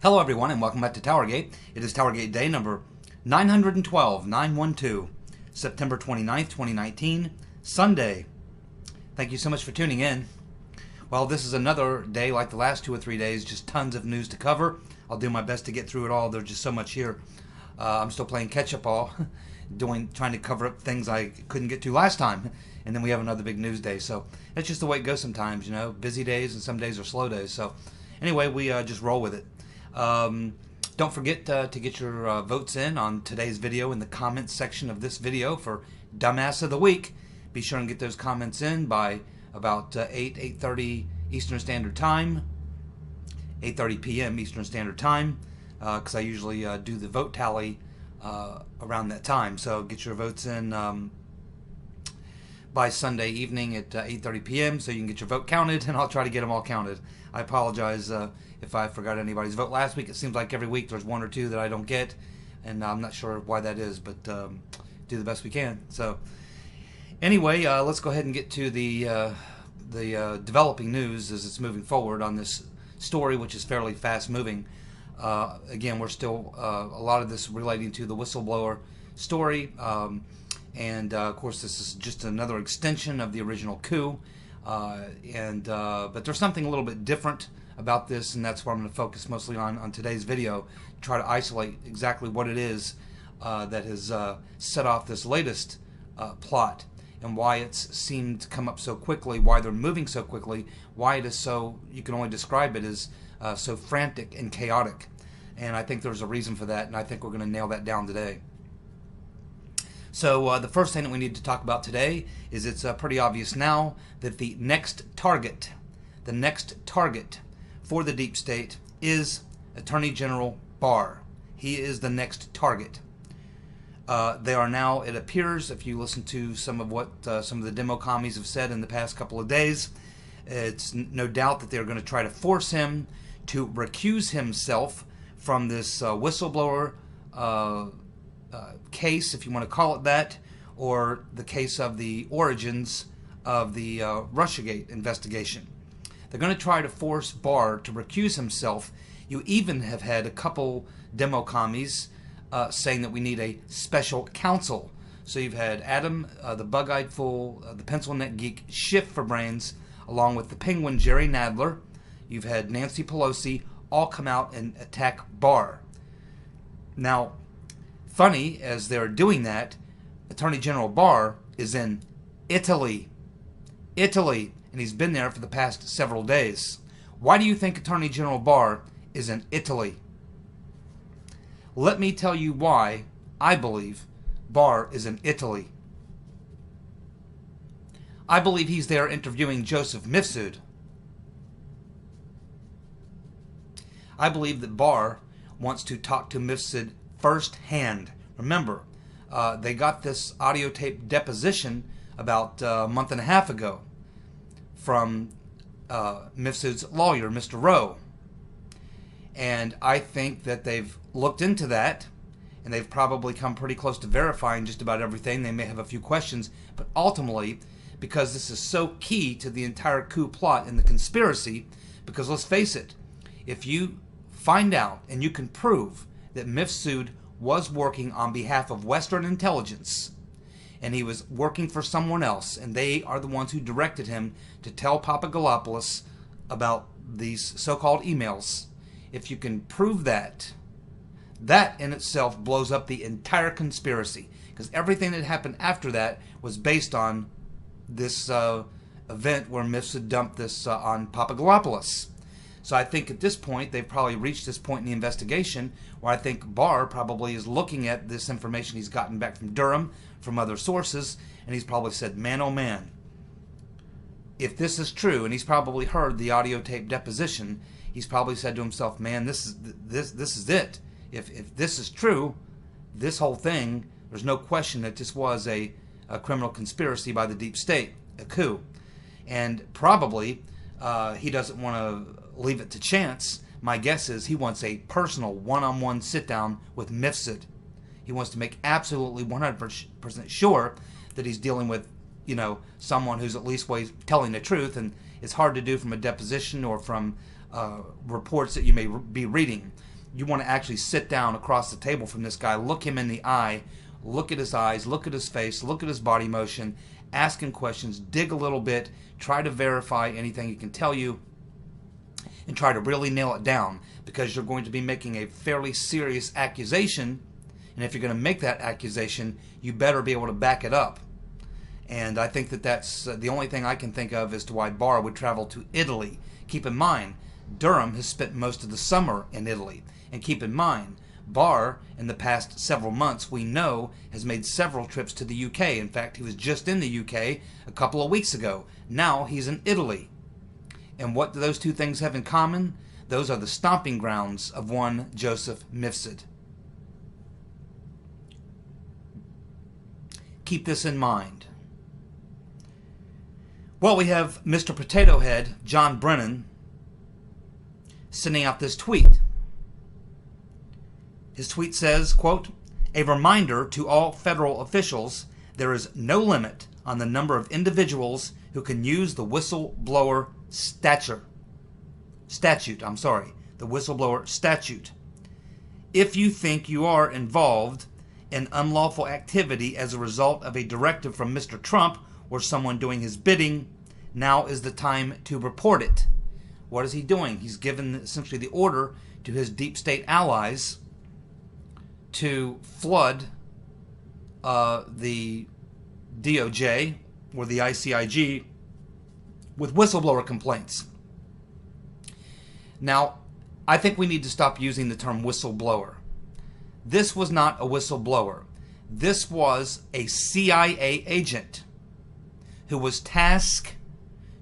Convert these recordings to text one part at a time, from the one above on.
Hello everyone and welcome back to TowerGate. It is TowerGate day number 912, September 29th, 2019, Sunday. Thank you so much for tuning in. Well, this is another day like the last 2 or 3 days, just tons of news to cover. I'll do my best to get through it all. There's just so much here. I'm still playing catch-up all, trying to cover up things I couldn't get to last time. And then we have another big news day. So that's just the way it goes sometimes, you know. Busy days and some days are slow days. So anyway, we just roll with it. Don't forget to get your votes in on today's video in the comments section of this video for Dumbass of the Week. Be sure and get those comments in by about 8:30 Eastern Standard Time, 8:30 p.m. Eastern Standard Time, because I usually do the vote tally around that time. So get your votes in by Sunday evening at 8:30 p.m. so you can get your vote counted, and I'll try to get them all counted. I apologize if I forgot anybody's vote last week. It seems like every week there's one or two that I don't get, and I'm not sure why that is, but do the best we can. So anyway, let's go ahead and get to the developing news as it's moving forward on this story, which is fairly fast moving. Again, we're still a lot of this relating to the whistleblower story, and of course this is just another extension of the original coup. But there's something a little bit different about this, and that's what I'm going to focus mostly on today's video, to try to isolate exactly what it is that has set off this latest plot, and why it's seemed to come up so quickly, why they're moving so quickly, why it is so, you can only describe it as so frantic and chaotic. And I think there's a reason for that, and I think we're going to nail that down today. So the first thing that we need to talk about today is it's pretty obvious now that the next target for the deep state is Attorney General Barr. He is the next target. They are now, it appears, if you listen to some of what some of the demo commies have said in the past couple of days, it's no doubt that they're going to try to force him to recuse himself from this whistleblower case, if you want to call it that, or the case of the origins of the Russiagate investigation. They're going to try to force Barr to recuse himself. You even have had a couple demo commies saying that we need a special counsel. So you've had Adam, the bug-eyed fool, the pencil neck geek Schiff for brains, along with the penguin Jerry Nadler. You've had Nancy Pelosi all come out and attack Barr. Now, funny, as they're doing that, Attorney General Barr is in Italy, and he's been there for the past several days. Why do you think Attorney General Barr is in Italy? Let me tell you why I believe Barr is in Italy. I believe he's there interviewing Joseph Mifsud. I believe that Barr wants to talk to Mifsud firsthand. Remember, they got this audio tape deposition about a month and a half ago from Mifsud's lawyer, Mr. Rowe. And I think that they've looked into that, and they've probably come pretty close to verifying just about everything. They may have a few questions, but ultimately, because this is so key to the entire coup plot and the conspiracy, because let's face it, if you find out and you can prove that Mifsud was working on behalf of Western intelligence, and he was working for someone else, and they are the ones who directed him to tell Papadopoulos about these so-called emails. If you can prove that, that in itself blows up the entire conspiracy, because everything that happened after that was based on this event where Mifsud dumped this on Papadopoulos. So I think at this point, they've probably reached this point in the investigation where I think Barr probably is looking at this information he's gotten back from Durham, from other sources, and he's probably said, man, oh man, if this is true, and he's probably heard the audio tape deposition, he's probably said to himself, man, this is it. If this is true, this whole thing, there's no question that this was a criminal conspiracy by the deep state, a coup. And probably he doesn't want to leave it to chance. My guess is he wants a personal one-on-one sit-down with Mifsud. He wants to make absolutely 100% sure that he's dealing with, you know, someone who's at least telling the truth, and it's hard to do from a deposition or from reports that you may be reading. you want to actually sit down across the table from this guy, look him in the eye, look at his eyes, look at his face, look at his body motion, ask him questions, dig a little bit, try to verify anything he can tell you, and try to really nail it down, because you're going to be making a fairly serious accusation, and if you're going to make that accusation, you better be able to back it up. And I think that that's the only thing I can think of as to why Barr would travel to Italy. Keep in mind, Durham has spent most of the summer in Italy. And keep in mind, Barr, in the past several months, we know, has made several trips to the UK. In fact, he was just in the UK a couple of weeks ago. Now he's in Italy. And what do those two things have in common? Those are the stomping grounds of one Joseph Mifsud. Keep this in mind. Well, we have Mr. Potato Head, John Brennan, sending out this tweet. His tweet says, quote, "A reminder to all federal officials, there is no limit on the number of individuals who can use the whistleblower statute. The whistleblower statute. If you think you are involved in unlawful activity as a result of a directive from Mr. Trump or someone doing his bidding, now is the time to report it." What is he doing? He's given essentially the order to his deep state allies to flood the DOJ or the ICIG with whistleblower complaints. Now, I think we need to stop using the term whistleblower. This was not a whistleblower. This was a CIA agent who was tasked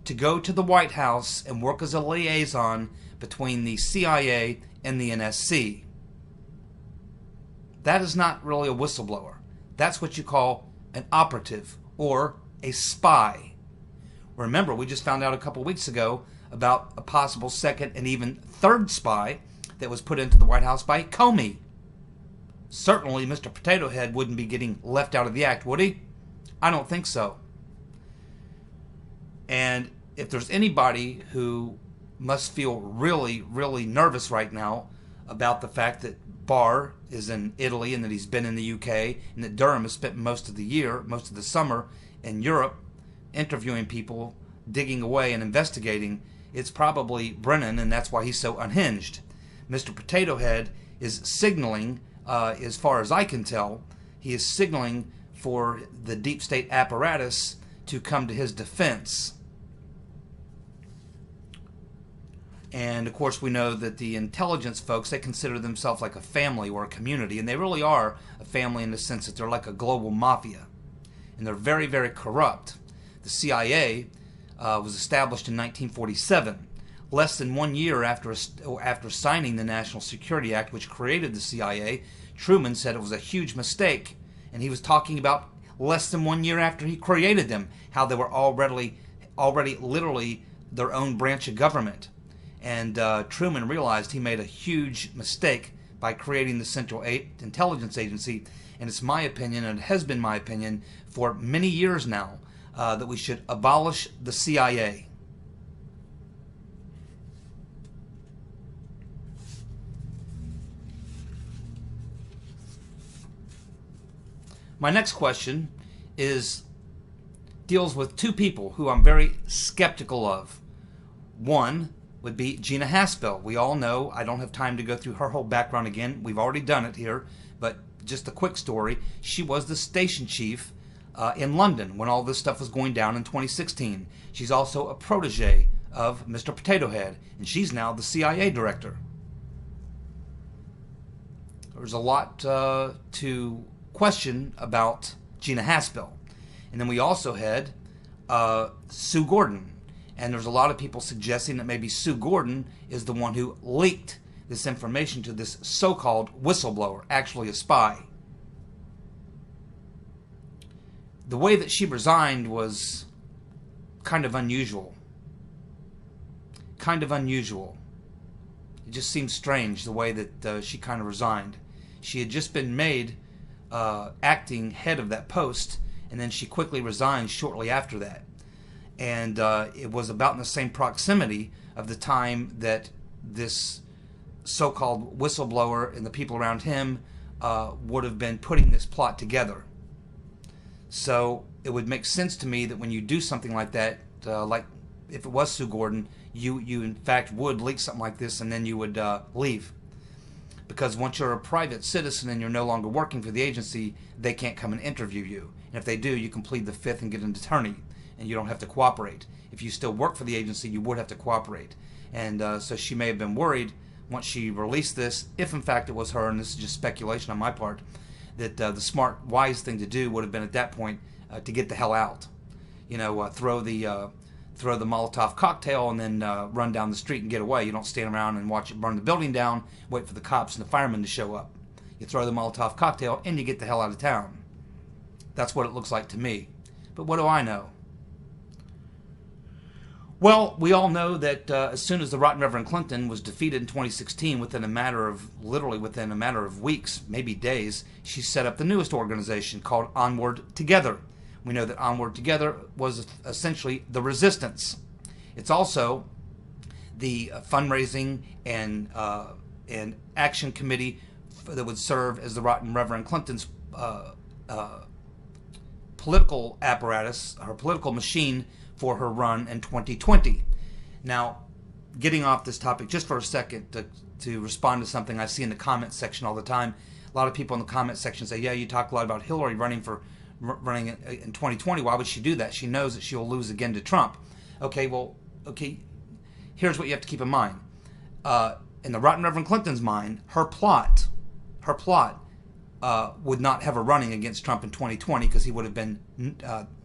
to go to the White House and work as a liaison between the CIA and the NSC. That is not really a whistleblower. That's what you call an operative or a spy. Remember, we just found out a couple weeks ago about a possible second and even third spy that was put into the White House by Comey. Certainly, Mr. Potato Head wouldn't be getting left out of the act, would he? I don't think so. And if there's anybody who must feel really, really nervous right now about the fact that Barr is in Italy and that he's been in the UK and that Durham has spent most of the year, most of the summer in Europe interviewing people, digging away and investigating, it's probably Brennan, and that's why he's so unhinged. Mr. Potato Head is signaling, as far as I can tell, he is signaling for the deep state apparatus to come to his defense. And of course we know that the intelligence folks, they consider themselves like a family or a community, and they really are a family in the sense that they're like a global mafia. And they're very, very corrupt. The CIA was established in 1947, less than 1 year after signing the National Security Act, which created the CIA. Truman said it was a huge mistake, and he was talking about less than 1 year after he created them, how they were already literally their own branch of government. And Truman realized he made a huge mistake by creating the Central Intelligence Agency. And it's my opinion, and it has been my opinion for many years now, that we should abolish the CIA. My next question deals with two people who I'm very skeptical of. One would be Gina Haspel. We all know, I don't have time to go through her whole background again. We've already done it here, but just a quick story. She was the station chief in London when all this stuff was going down in 2016. She's also a protege of Mr. Potato Head, and she's now the CIA director. There's a lot to question about Gina Haspel. And then we also had Sue Gordon. And there's a lot of people suggesting that maybe Sue Gordon is the one who leaked this information to this so-called whistleblower, actually a spy. The way that she resigned was kind of unusual. Kind of unusual. It just seems strange the way that she kind of resigned. She had just been made acting head of that post, and then she quickly resigned shortly after that. And it was about in the same proximity of the time that this so-called whistleblower and the people around him would have been putting this plot together. So it would make sense to me that when you do something like that, like if it was Sue Gordon, you in fact would leak something like this and then you would leave. Because once you're a private citizen and you're no longer working for the agency, they can't come and interview you. And if they do, you can plead the fifth and get an attorney, and you don't have to cooperate. If you still work for the agency, you would have to cooperate. And so she may have been worried once she released this, if in fact it was her, and this is just speculation on my part, that the smart, wise thing to do would have been at that point to get the hell out. You know, throw the Molotov cocktail and then run down the street and get away. You don't stand around and watch it burn the building down, wait for the cops and the firemen to show up. You throw the Molotov cocktail and you get the hell out of town. That's what it looks like to me. But what do I know? Well, we all know that as soon as the Rotten Reverend Clinton was defeated in 2016, literally within a matter of weeks, maybe days, she set up the newest organization called Onward Together. We know that Onward Together was essentially the resistance. It's also the fundraising and action committee that would serve as the Rotten Reverend Clinton's political apparatus, her political machine for her run in 2020. Now, getting off this topic just for a second to respond to something I see in the comment section all the time. A lot of people in the comment section say, yeah, you talk a lot about Hillary running in 2020. Why would she do that? She knows that she'll lose again to Trump. Okay, here's what you have to keep in mind. In the Rotten Reverend Clinton's mind, her plot would not have her running against Trump in 2020 because he would have been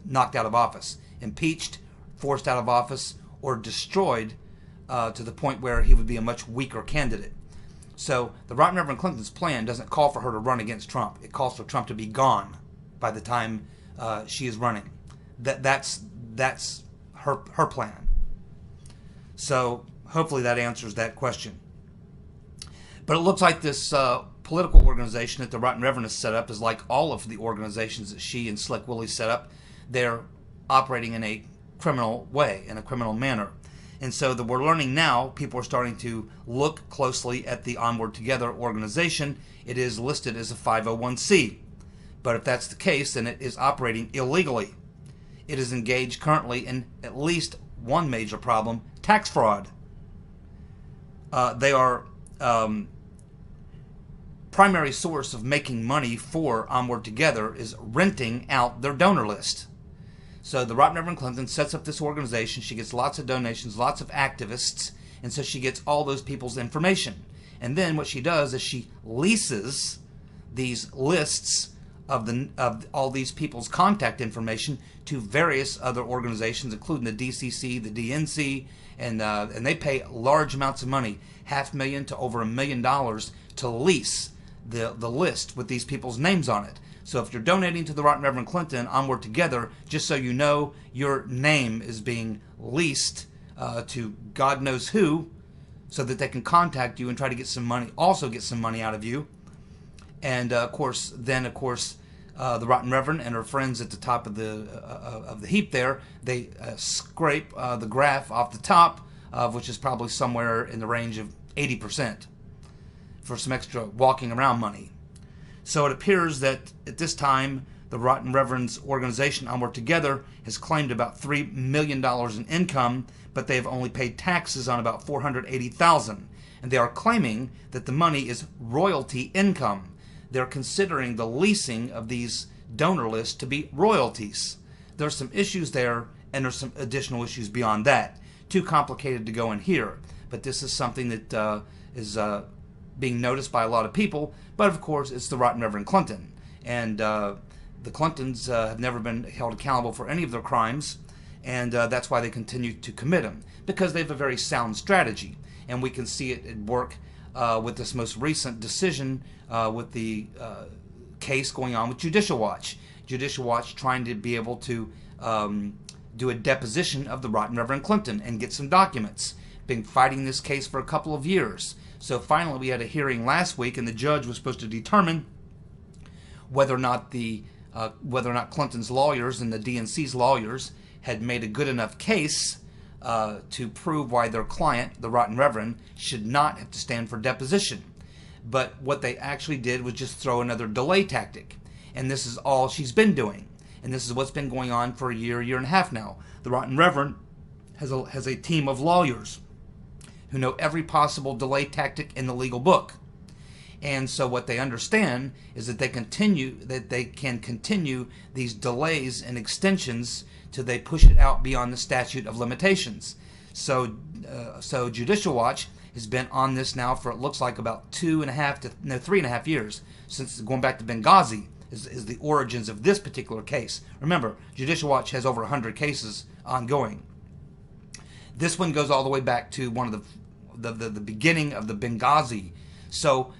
knocked out of office, impeached, forced out of office, or destroyed to the point where he would be a much weaker candidate. So the Rotten Reverend Clinton's plan doesn't call for her to run against Trump. It calls for Trump to be gone by the time she is running. That's her plan. So hopefully that answers that question. But it looks like this political organization that the Rotten Reverend has set up is like all of the organizations that she and Slick Willie set up. They're operating in a criminal way, in a criminal manner. And so that we're learning now, people are starting to look closely at the Onward Together organization. It is listed as a 501c. But if that's the case, then it is operating illegally. It is engaged currently in at least one major problem, tax fraud. They are primary source of making money for Onward Together is renting out their donor list. So the Rotten Reverend Clinton sets up this organization. She gets lots of donations, lots of activists, and so she gets all those people's information. And then what she does is she leases these lists of all these people's contact information to various other organizations, including the DCC, the DNC, and they pay large amounts of money, $500,000 to over $1 million, to lease the list with these people's names on it. So if you're donating to the Rotten Reverend Clinton, Onward Together, just so you know, your name is being leased to God knows who, so that they can contact you and try to get some money, also get some money out of you. And of course, the Rotten Reverend and her friends at the top of the heap there, they scrape the graph off the top, which is probably somewhere in the range of 80%, for some extra walking around money. So it appears that at this time, the Rotten Reverend's organization, Onward Together, has claimed about $3 million in income, but they have only paid taxes on about $480,000. And they are claiming that the money is royalty income. They're considering the leasing of these donor lists to be royalties. There's some issues there, and there's some additional issues beyond that. Too complicated to go in here. But this is something that is being noticed by a lot of people. But of course, it's the Rotten Reverend Clinton. And the Clintons have never been held accountable for any of their crimes. And that's why they continue to commit them. Because they have a very sound strategy. And we can see it at work with this most recent decision with the case going on with Judicial Watch. Judicial Watch trying to be able to do a deposition of the Rotten Reverend Clinton and get some documents. Been fighting this case for a couple of years. So finally we had a hearing last week, and the judge was supposed to determine whether or not Clinton's lawyers and the DNC's lawyers had made a good enough case to prove why their client, the Rotten Reverend, should not have to stand for deposition. But what they actually did was just throw another delay tactic. And this is all she's been doing. And this is what's been going on for a year and a half now. The Rotten Reverend has a team of lawyers who know every possible delay tactic in the legal book. And so what they understand is that they can continue these delays and extensions till they push it out beyond the statute of limitations. So Judicial Watch has been on this now for, it looks like, about 3.5 years, since going back to Benghazi is the origins of this particular case. Remember, Judicial Watch has over 100 cases ongoing. This one goes all the way back to one of the beginning of the Benghazi. So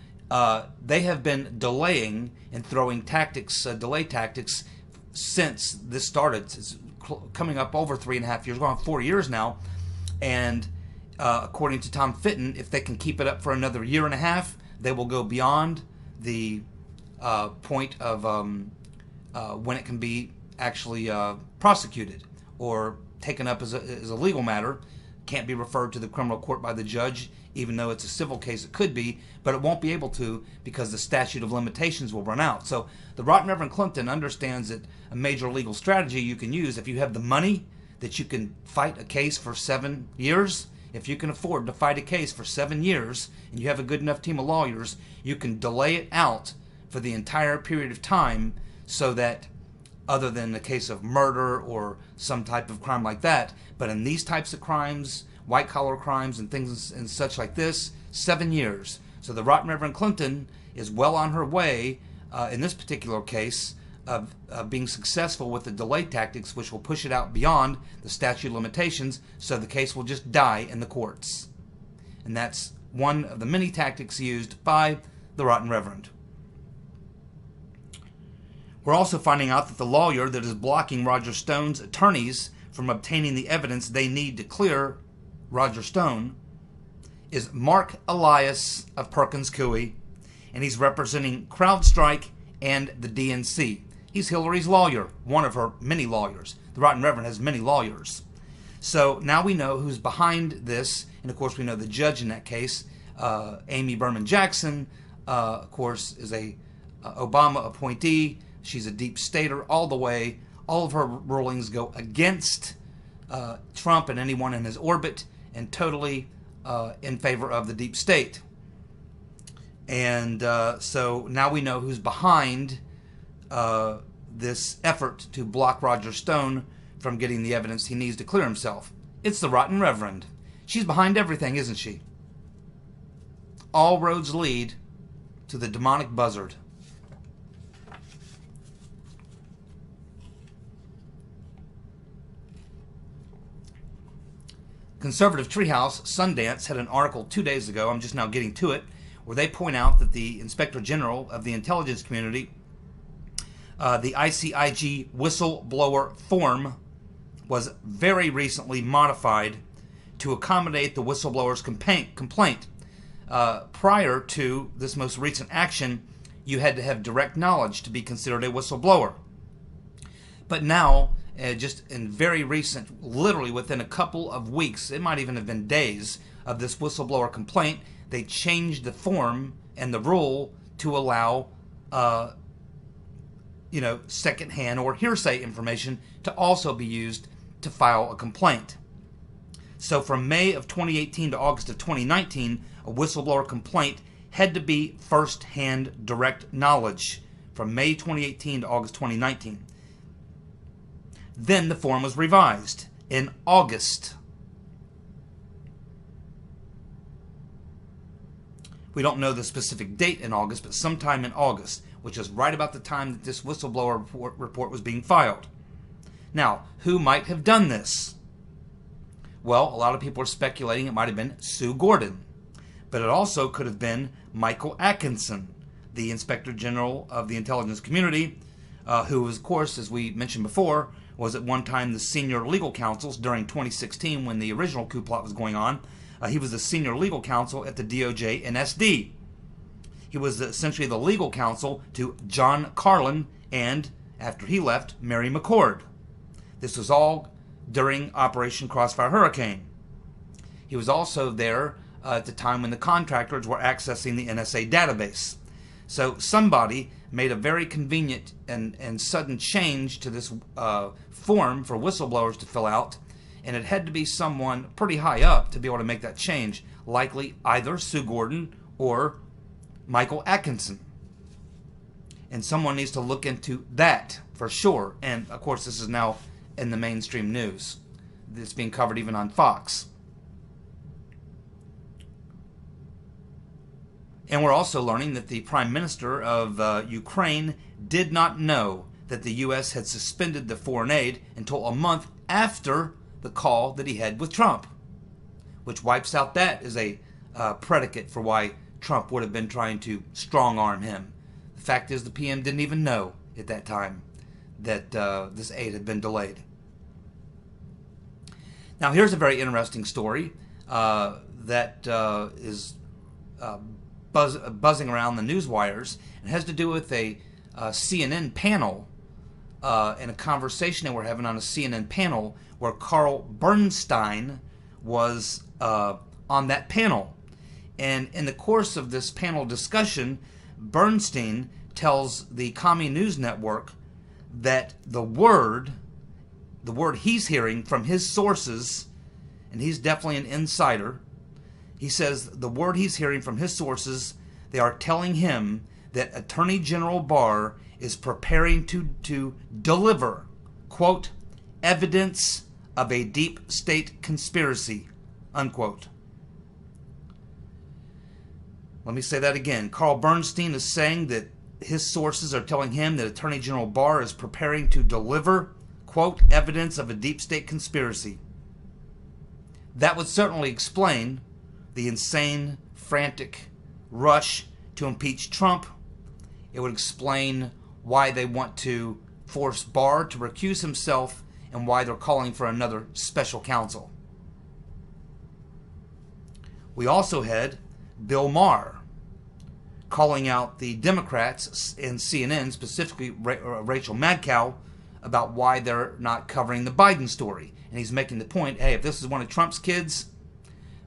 they have been delaying and throwing tactics, delay tactics, since this started. It's coming up over 3.5 years, going on 4 years now. And according to Tom Fitton, if they can keep it up for another 1.5 years, they will go beyond the point of when it can be actually prosecuted or taken up as a legal matter. Can't be referred to the criminal court by the judge, even though it's a civil case. It could be, but it won't be able to because the statute of limitations will run out. So the Rotten Reverend Clinton understands that a major legal strategy you can use, if you have the money that you can fight a case for 7 years, if you can afford to fight a case for 7 years and you have a good enough team of lawyers, you can delay it out for the entire period of time, so that, other than the case of murder or some type of crime like that, but in these types of crimes, white-collar crimes and things and such like this, 7 years. So the Rotten Reverend Clinton is well on her way in this particular case of being successful with the delay tactics, which will push it out beyond the statute of limitations, so the case will just die in the courts. And that's one of the many tactics used by the Rotten Reverend. We're also finding out that the lawyer that is blocking Roger Stone's attorneys from obtaining the evidence they need to clear Roger Stone is Mark Elias of Perkins Coie, and he's representing CrowdStrike and the DNC. He's Hillary's lawyer, one of her many lawyers. The Rotten Reverend has many lawyers. So now we know who's behind this, and of course we know the judge in that case, Amy Berman Jackson, of course, is a Obama appointee. She's a deep stater all the way. All of her rulings go against Trump and anyone in his orbit, and totally in favor of the deep state. And so now we know who's behind this effort to block Roger Stone from getting the evidence he needs to clear himself. It's the Rotten Reverend. She's behind everything, isn't she? All roads lead to the demonic buzzard. Conservative Treehouse Sundance had an article 2 days ago, I'm just now getting to it, where they point out that the Inspector General of the intelligence community, the ICIG whistleblower form, was very recently modified to accommodate the whistleblower's complaint. Prior to this most recent action, you had to have direct knowledge to be considered a whistleblower. But now, just in very recent, literally within a couple of weeks, it might even have been days, of this whistleblower complaint, they changed the form and the rule to allow secondhand or hearsay information to also be used to file a complaint. So from May of 2018 to August of 2019, a whistleblower complaint had to be first-hand direct knowledge from May 2018 to August 2019. Then the form was revised in August. We don't know the specific date in August, but sometime in August, which is right about the time that this whistleblower report was being filed. Now, who might have done this? Well, a lot of people are speculating it might have been Sue Gordon, but it also could have been Michael Atkinson, the Inspector General of the intelligence community, who was, of course, as we mentioned before, was at one time the senior legal counsel during 2016 when the original coup plot was going on. He was the senior legal counsel at the DOJ and SD. He was essentially the legal counsel to John Carlin and, after he left, Mary McCord. This was all during Operation Crossfire Hurricane. He was also there at the time when the contractors were accessing the NSA database. So somebody made a very convenient and sudden change to this form for whistleblowers to fill out, and it had to be someone pretty high up to be able to make that change, likely either Sue Gordon or Michael Atkinson. And someone needs to look into that for sure. And of course, this is now in the mainstream news. It's being covered even on Fox. And we're also learning that the Prime Minister of Ukraine did not know that the U.S. had suspended the foreign aid until a month after the call that he had with Trump, which wipes out that as a predicate for why Trump would have been trying to strong-arm him. The fact is the PM didn't even know at that time that this aid had been delayed. Now here's a very interesting story that is buzzing around the news wires. It has to do with a CNN panel and a conversation that we're having on a CNN panel where Carl Bernstein was on that panel. And in the course of this panel discussion, Bernstein tells the Commie News Network that the word he's hearing from his sources, and he's definitely an insider, he says the word he's hearing from his sources, they are telling him that Attorney General Barr is preparing to deliver, quote, evidence of a deep state conspiracy, unquote. Let me say that again. Carl Bernstein is saying that his sources are telling him that Attorney General Barr is preparing to deliver, quote, evidence of a deep state conspiracy. That would certainly explain the insane, frantic rush to impeach Trump. It would explain why they want to force Barr to recuse himself and why they're calling for another special counsel. We also had Bill Maher calling out the Democrats and CNN, specifically Rachel Maddow, about why they're not covering the Biden story. And he's making the point, hey, if this is one of Trump's kids,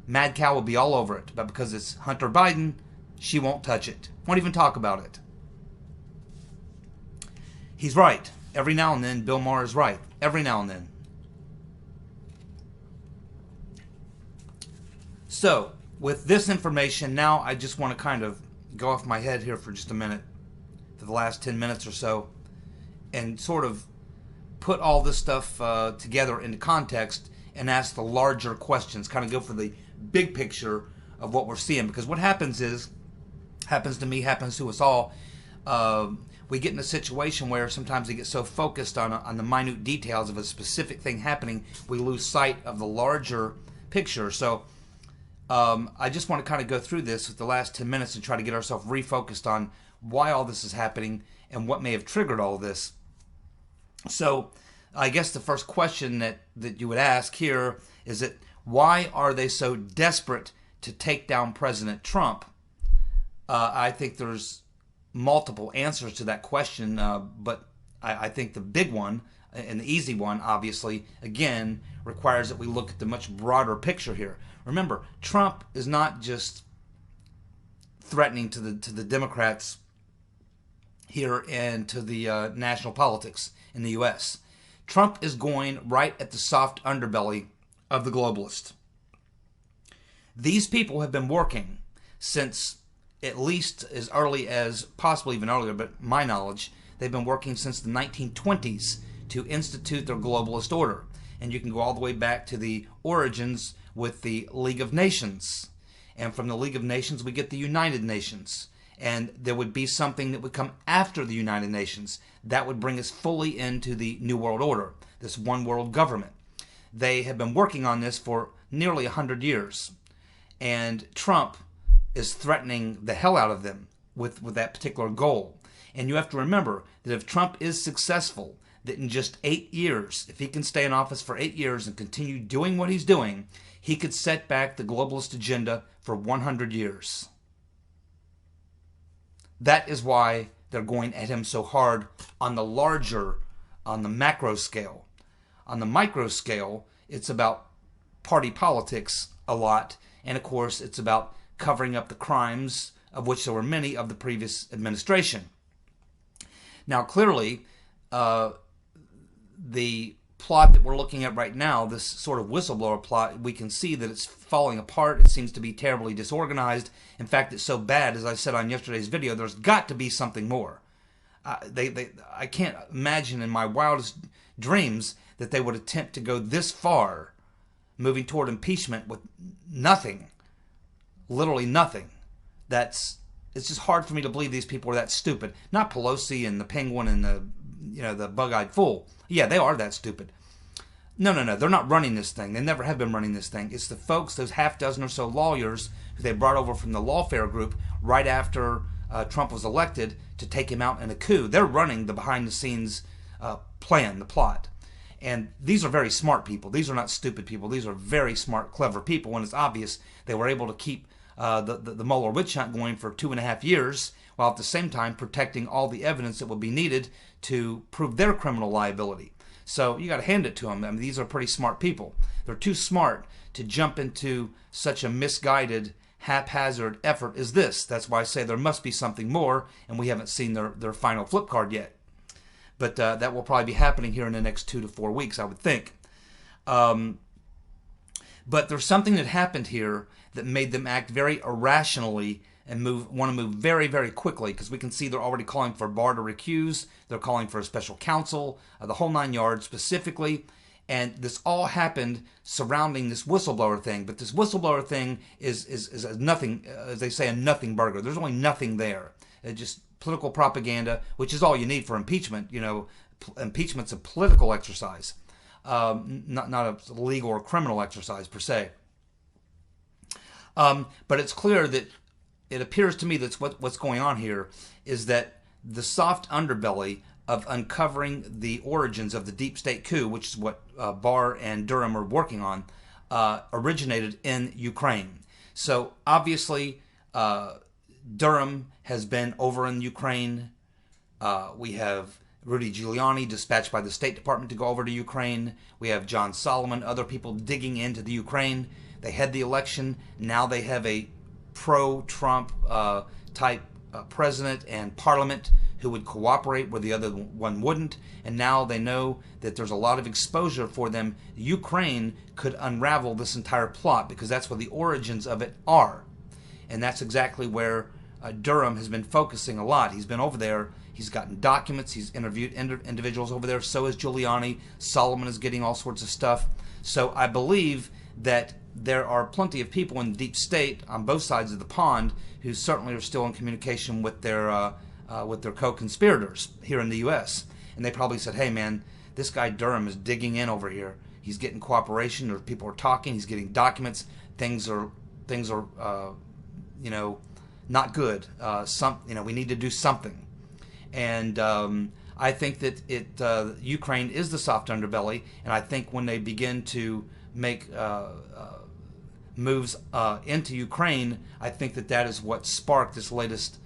Maddow will be all over it. But because it's Hunter Biden, she won't touch it. Won't even talk about it. He's right. Every now and then, Bill Maher is right. Every now and then. So, with this information, now I just want to kind of go off my head here for just a minute, for the last 10 minutes or so, and sort of put all this stuff together into context and ask the larger questions, kind of go for the big picture of what we're seeing. Because what happens is, happens to me, happens to us all, we get in a situation where sometimes we get so focused on the minute details of a specific thing happening, we lose sight of the larger picture. So I just want to kind of go through this with the last 10 minutes and try to get ourselves refocused on why all this is happening and what may have triggered all this. So I guess the first question that you would ask here is that why are they so desperate to take down President Trump? I think there's multiple answers to that question, but I think the big one and the easy one, obviously, again, requires that we look at the much broader picture here. Remember, Trump is not just threatening to the Democrats here and to the national politics in the U.S. Trump is going right at the soft underbelly of the globalists. These people have been working since at least as early as, possibly even earlier, but my knowledge, they've been working since the 1920s to institute their globalist order. And you can go all the way back to the origins with the League of Nations. And from the League of Nations, we get the United Nations. And there would be something that would come after the United Nations that would bring us fully into the New World Order, this one world government. They have been working on this for nearly 100 years. And Trump is threatening the hell out of them with that particular goal. And you have to remember that if Trump is successful, that in just 8 years, if he can stay in office for 8 years and continue doing what he's doing, he could set back the globalist agenda for 100 years. That is why they're going at him so hard on the larger, on the macro scale. on the micro scale, it's about party politics a lot. And of course, it's about covering up the crimes, of which there were many, of the previous administration. Now, clearly, the plot that we're looking at right now, this sort of whistleblower plot, we can see that it's falling apart. It seems to be terribly disorganized. In fact, it's so bad, as I said on yesterday's video, there's got to be something more. I can't imagine in my wildest dreams that they would attempt to go this far, moving toward impeachment with nothing, literally nothing. It's just hard for me to believe these people are that stupid. Not Pelosi and the Penguin and the bug-eyed fool. Yeah, they are that stupid. No, they're not running this thing. They never have been running this thing. It's the folks, those half dozen or so lawyers who they brought over from the lawfare group right after Trump was elected to take him out in a coup. They're running the behind-the-scenes plan, the plot. And these are very smart people. These are not stupid people. These are very smart, clever people. And it's obvious they were able to keep the Mueller witch hunt going for 2.5 years, while at the same time protecting all the evidence that would be needed to prove their criminal liability. So you got to hand it to them. I mean, these are pretty smart people. They're too smart to jump into such a misguided, haphazard effort as this. That's why I say there must be something more, and we haven't seen their final flip card yet. But that will probably be happening here in the next 2 to 4 weeks, I would think. But there's something that happened here that made them act very irrationally and want to move very, very quickly, because we can see they're already calling for Barr to recuse. They're calling for a special counsel, the whole 9 yards specifically. And this all happened surrounding this whistleblower thing. But this whistleblower thing is a nothing, as they say, a nothing burger. There's only nothing there. It's just political propaganda, which is all you need for impeachment. Impeachment's a political exercise, not a legal or criminal exercise per se. But it's clear that it appears to me that what's going on here is that the soft underbelly of uncovering the origins of the deep state coup, which is what Barr and Durham are working on, originated in Ukraine. So obviously, Durham has been over in Ukraine. We have Rudy Giuliani dispatched by the State Department to go over to Ukraine. We have John Solomon, other people digging into the Ukraine. They had the election. Now they have a pro-Trump type president and parliament who would cooperate where the other one wouldn't. And now they know that there's a lot of exposure for them. Ukraine could unravel this entire plot, because that's where the origins of it are. And that's exactly where Durham has been focusing a lot. He's been over there. He's gotten documents. He's interviewed individuals over there. So is Giuliani. Solomon is getting all sorts of stuff. So I believe that there are plenty of people in the deep state on both sides of the pond who certainly are still in communication with their co-conspirators here in the U.S. And they probably said, hey, man, this guy Durham is digging in over here. He's getting cooperation, or people are talking. He's getting documents. Things are not good. We need to do something. And I think that Ukraine is the soft underbelly. And I think when they begin to make moves into Ukraine, I think that is what sparked this latest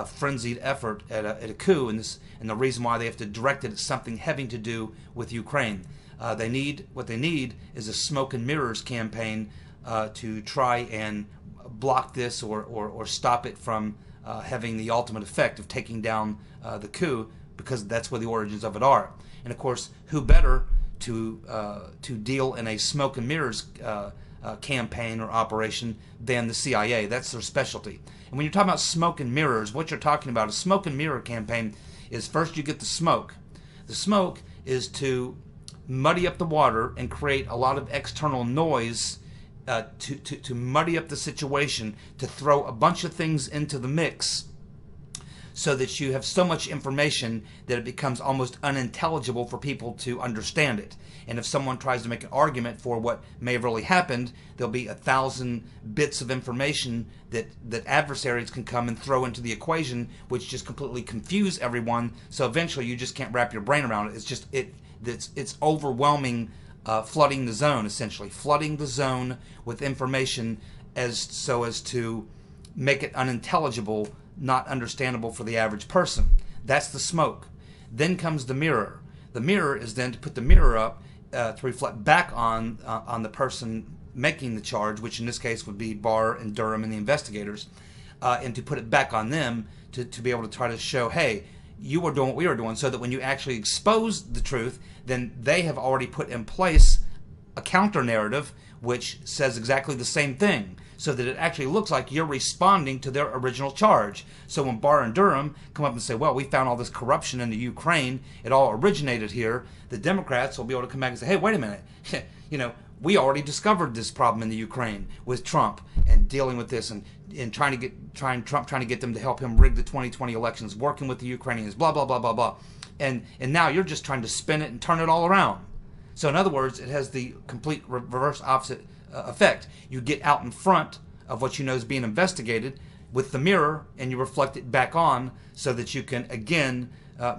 frenzied effort at a coup, and the reason why they have to direct it at something having to do with Ukraine. What they need is a smoke and mirrors campaign to try and block this or stop it from having the ultimate effect of taking down the coup, because that's where the origins of it are. And of course, who better to deal in a smoke and mirrors campaign or operation than the CIA? That's their specialty. And when you're talking about smoke and mirrors, what you're talking about, a smoke and mirror campaign, is first you get the smoke. The smoke is to muddy up the water and create a lot of external noise to muddy up the situation, to throw a bunch of things into the mix so that you have so much information that it becomes almost unintelligible for people to understand it. And if someone tries to make an argument for what may have really happened, there'll be 1,000 bits of information that adversaries can come and throw into the equation, which just completely confuse everyone. So eventually you just can't wrap your brain around it. It's overwhelming, flooding the zone, essentially. Flooding the zone with information as to make it unintelligible, not understandable for the average person. That's the smoke. Then comes the mirror. The mirror is then to put the mirror up reflect back on the person making the charge, which in this case would be Barr and Durham and the investigators, and to put it back on them to be able to try to show, hey, you were doing what we were doing, so that when you actually expose the truth, then they have already put in place a counter narrative which says exactly the same thing, so that it actually looks like you're responding to their original charge. So when Barr and Durham come up and say, well, we found all this corruption in the Ukraine, it all originated here, the Democrats will be able to come back and say, hey, wait a minute, we already discovered this problem in the Ukraine with Trump and dealing with this and Trump trying to get them to help him rig the 2020 elections, working with the Ukrainians, blah, blah, blah, blah, blah. And now you're just trying to spin it and turn it all around. So in other words, it has the complete reverse opposite effect. You get out in front of what you know is being investigated with the mirror, and you reflect it back on so that you can, again,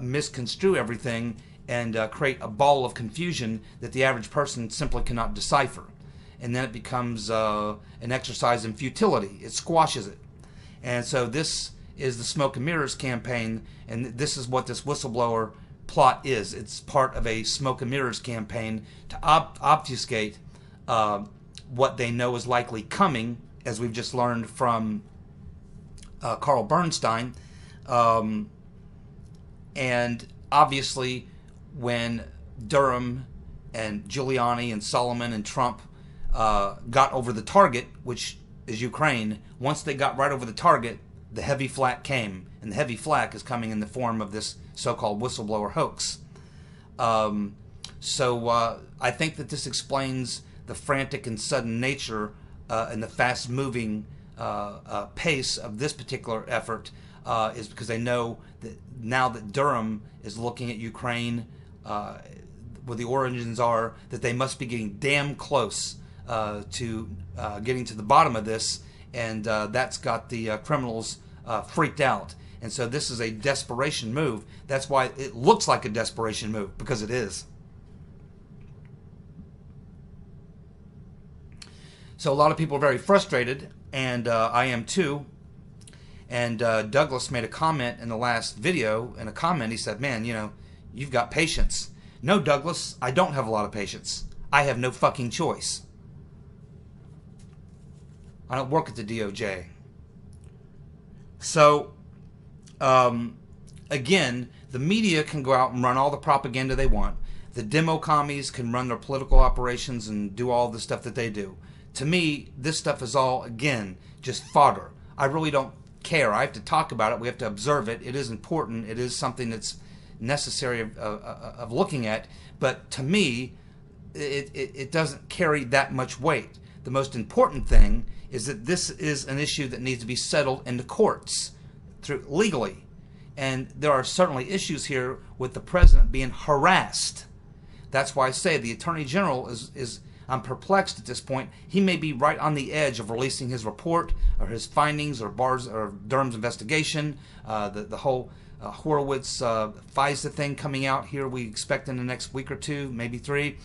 misconstrue everything and create a ball of confusion that the average person simply cannot decipher. And then it becomes an exercise in futility. It squashes it. And so this is the Smoke and Mirrors campaign, and this is what this whistleblower plot is. It's part of a Smoke and Mirrors campaign to obfuscate what they know is likely coming, as we've just learned from Carl Bernstein. And obviously, when Durham and Giuliani and Solomon and Trump got over the target, which is Ukraine, once they got right over the target, the heavy flak came. And the heavy flak is coming in the form of this so-called whistleblower hoax. So I think that this explains the frantic and sudden nature and the fast-moving pace of this particular effort, is because they know that now that Durham is looking at Ukraine, where the origins are, that they must be getting damn close to getting to the bottom of this, and that's got the criminals freaked out. And so this is a desperation move. That's why it looks like a desperation move, because it is. So a lot of people are very frustrated, and I am too. And Douglas made a comment in the last video. In a comment, he said, man, you've got patience. No, Douglas, I don't have a lot of patience. I have no fucking choice. I don't work at the DOJ. So, again, the media can go out and run all the propaganda they want. The demo commies can run their political operations and do all the stuff that they do. To me, this stuff is all, again, just fodder. I really don't care. I have to talk about it. We have to observe it. It is important. It is something that's necessary of looking at. But to me, it doesn't carry that much weight. The most important thing is that this is an issue that needs to be settled in the courts legally. And there are certainly issues here with the president being harassed. That's why I say the Attorney General is I'm perplexed at this point. He may be right on the edge of releasing his report or his findings or Barr's or Durham's investigation. The whole Horowitz FISA thing coming out here, we expect in the next week or two, maybe 3.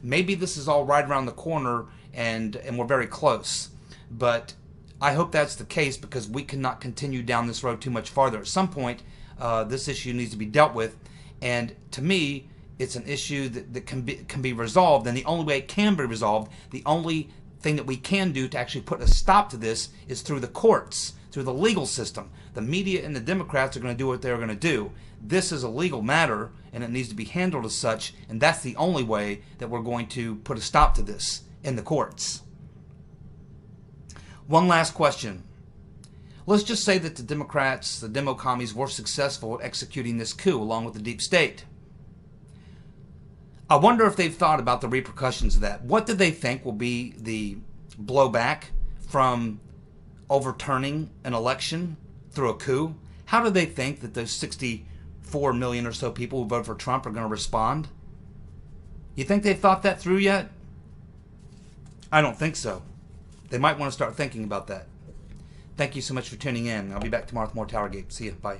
Maybe this is all right around the corner and we're very close. But I hope that's the case, because we cannot continue down this road too much farther. At some point, this issue needs to be dealt with. And to me, it's an issue that can be resolved, and the only way it can be resolved, the only thing that we can do to actually put a stop to this is through the courts, through the legal system. The media and the Democrats are going to do what they're going to do. This is a legal matter, and it needs to be handled as such, and that's the only way that we're going to put a stop to this, in the courts. One last question. Let's just say that the Democrats, the demo commies, were successful at executing this coup along with the deep state. I wonder if they've thought about the repercussions of that. What do they think will be the blowback from overturning an election through a coup? How do they think that those 64 million or so people who voted for Trump are going to respond? You think they've thought that through yet? I don't think so. They might want to start thinking about that. Thank you so much for tuning in. I'll be back tomorrow with more TowerGate. See you. Bye.